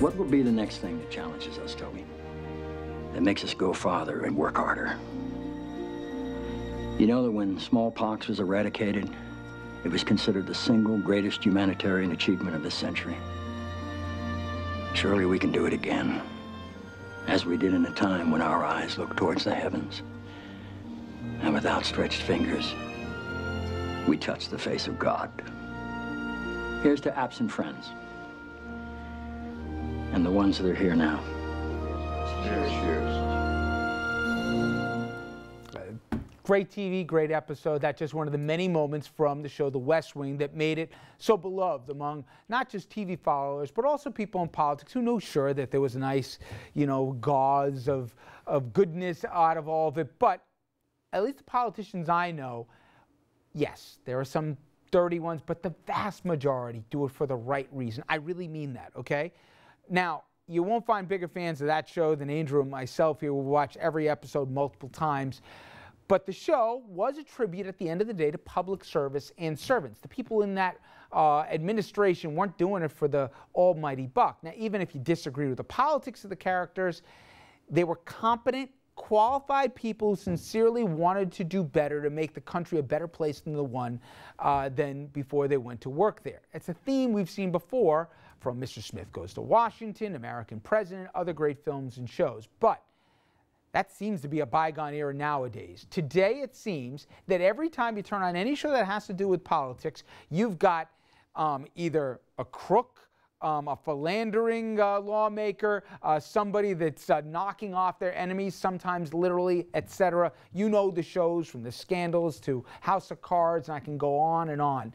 What will be the next thing that challenges us, Toby? That makes us go farther and work harder? You know that when smallpox was eradicated, it was considered the single greatest humanitarian achievement of this century. Surely we can do it again, as we did in a time when our eyes looked towards the heavens, and with outstretched fingers, we touched the face of God. Here's to absent friends, and the ones that are here now. Cheers. Cheers. Great TV, great episode. That's just one of the many moments from the show The West Wing that made it so beloved among not just TV followers, but also people in politics who knew, sure, that there was a nice, gauze of goodness out of all of it. But at least the politicians I know, yes, there are some dirty ones, but the vast majority do it for the right reason. I really mean that, okay? Now, you won't find bigger fans of that show than Andrew and myself here. We'll watch every episode multiple times. But the show was a tribute at the end of the day to public service and servants. The people in that administration weren't doing it for the almighty buck. Now, even if you disagree with the politics of the characters, they were competent, qualified people who sincerely wanted to do better, to make the country a better place than the one than before they went to work there. It's a theme we've seen before from Mr. Smith Goes to Washington, American President, other great films and shows. But that seems to be a bygone era nowadays. Today, it seems that every time you turn on any show that has to do with politics, you've got either a crook, a philandering lawmaker, somebody that's knocking off their enemies, sometimes literally, etc. You know the shows from The Scandals to House of Cards, and I can go on and on.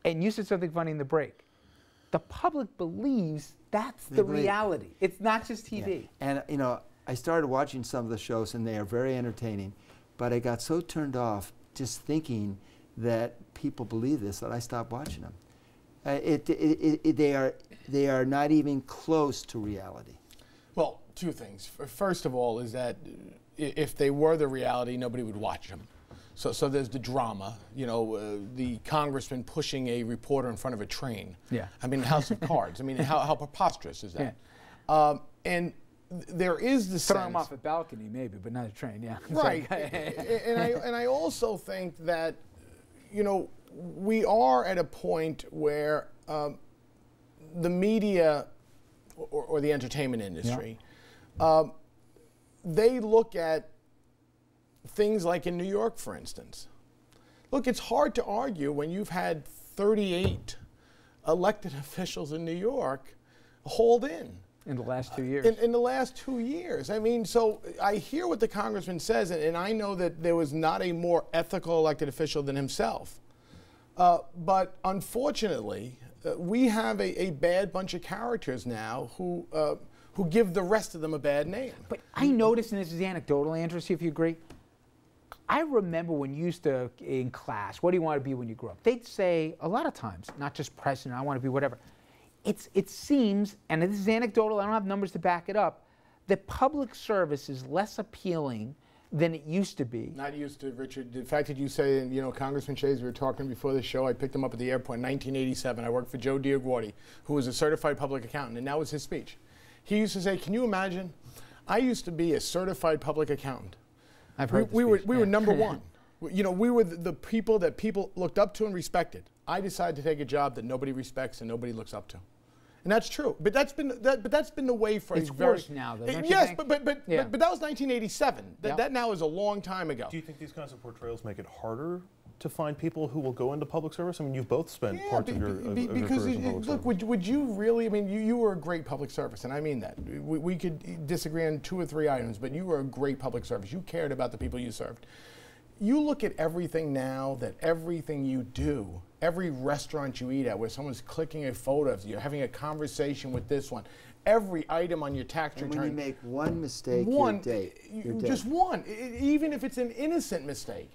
And you said something funny in the break. The public believes that's the reality. It's not just TV. Yeah. And, I started watching some of the shows, and they are very entertaining, but I got so turned off just thinking that people believe this that I stopped watching them. They are not even close to reality. Well, two things. First of all is that if they were the reality, nobody would watch them. So there's the drama, the congressman pushing a reporter in front of a train. Yeah. I mean, House of Cards. I mean, how preposterous is that? Yeah. And there is the sense. Throw him off a balcony, maybe, but not a train. Yeah. Right. and I also think that, we are at a point where the media or the entertainment industry, they look at things like in New York, for instance. Look, it's hard to argue when you've had 38 elected officials in New York hauled in. In the last 2 years. In the last 2 years. I mean, so I hear what the congressman says, and I know that there was not a more ethical elected official than himself. But unfortunately, we have a bad bunch of characters now who give the rest of them a bad name. But I noticed, and this is anecdotal, Andrew, see if you agree. I remember when you used to, in class, what do you want to be when you grow up? They'd say, a lot of times, not just president, I want to be whatever. It seems, and this is anecdotal, I don't have numbers to back it up, that public service is less appealing than it used to be. Not used to, Richard. The fact that you say, Congressman Shays, we were talking before the show, I picked him up at the airport in 1987. I worked for Joe Diaguardi, who was a certified public accountant, and that was his speech. He used to say, can you imagine? I used to be a certified public accountant. I've heard we were number one. We were the people that people looked up to and respected. I decided to take a job that nobody respects and nobody looks up to. And that's true, but that's been the way for it's worse now, though, don't you yes, think? but that was 1987. That now is a long time ago. Do you think these kinds of portrayals make it harder to find people who will go into public service? I mean, you've both spent parts of your careers in public service. Would you really? I mean, you were a great public service, and I mean that. We could disagree on 2 or 3 items, but you were a great public service. You cared about the people you served. You look at everything now, that everything you do, every restaurant you eat at where someone's clicking a photo of you, you're having a conversation with this one, every item on your tax return. And when you make one mistake, you're dead. Just one, even if it's an innocent mistake.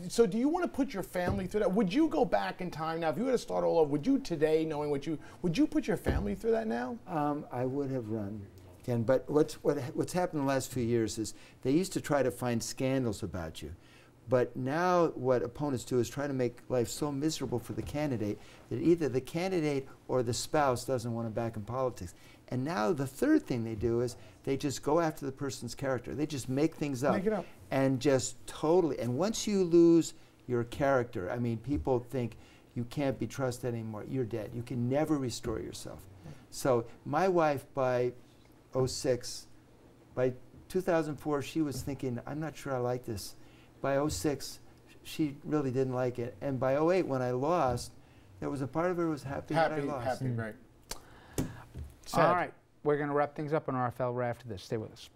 So do you want to put your family through that? Would you go back in time now, if you were to start all over, would you today, knowing would you put your family through that now? I would have run. But what's happened in the last few years is they used to try to find scandals about you. But now what opponents do is try to make life so miserable for the candidate that either the candidate or the spouse doesn't want to back in politics. And now the third thing they do is they just go after the person's character. They just make things up. Make it up. And just totally, and once you lose your character, I mean, people think you can't be trusted anymore. You're dead. You can never restore yourself. So my wife, by 06, by 2004, she was thinking, I'm not sure I like this. By 06, she really didn't like it. And by 08, when I lost, there was a part of her who was happy that I lost. Happy, right. All right, we're going to wrap things up on RFL right after this. Stay with us.